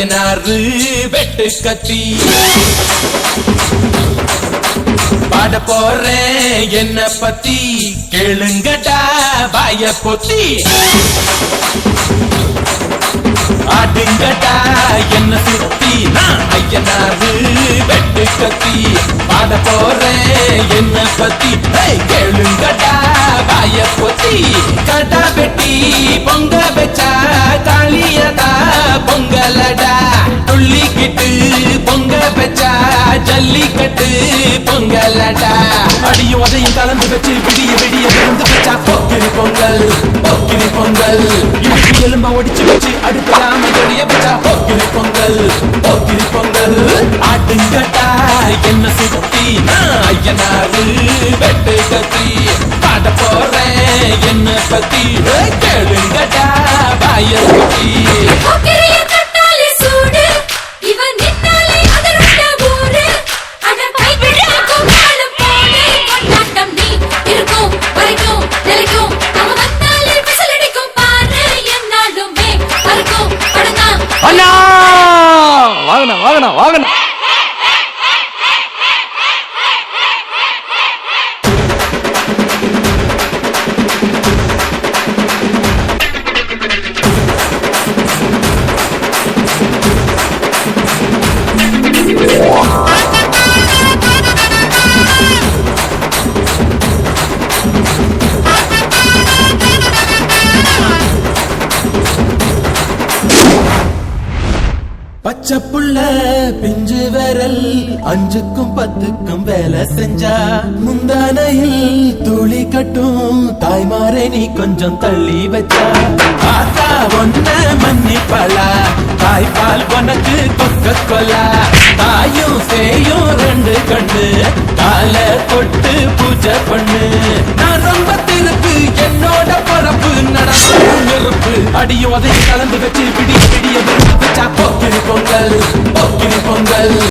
ஐயனாறு வெட்டு கத்தி பாட போறேன் என்ன பத்தி கேளுங்கடா வாய பொத்தி ஆடுங்கடா என்ன சுத்தி நான் ஐயனாறு வெட்டு கத்தி பாட போறேன் என்ன பத்தி கேளுங்கடா வாய பொத்தி கடா வெட்டி பொங்க வச்சா காளியதா பொங்கலடா துள்ளிக்கிட்டு பொங்க வச்சா ஜல்லிக்கட்டு பொங்கலடா அடியும் அதையும் கலந்து வச்சு விடிய விடிய விழுந்து வச்சா போக்கிரி பொங்கல் போக்கிரி பொங்கல் இடுப்பு எலும்ப ஒடிச்சு வச்சு அடுப்படாம தெரிய வச்சா போக்கிரி பொங்கல் போக்கிரி பொங்கல் ஆட்டுங்கட்டா என்ன சுத்தி நான் ஐயனாறு வெட்டு கத்தி பாட போறேன் என்ன பத்தி கேளுங்கட்டா வாய சுத்தி வாங்கண்ணா வாங்கண்ணா வாங்கண்ணா பச்சை புள்ள பிஞ்சு விரல் 5க்கும் 10க்கும் வேலை செஞ்சா முந்தானையில் துளி கட்டும் தாய்மாரை நீ கொஞ்சம் தள்ளி வச்சா ஆத்தா ஒன்ன மன்னிப்பலா தாய்பால் உனக்கு கொக்க கொல்லா தாயும் சேயும் 2 கண்ணு கால தொட்டு பூஜை பண்ணு நான் ரொம்ப திருப்பு என்னோட பொறப்பு நடப்பு நெருப்பு அடியும் அதை கலந்து வச்சு விடிய விடிய விரும்பு வச்சா போக்கிரி பொங்கல் போக்கிரி பொங்கல்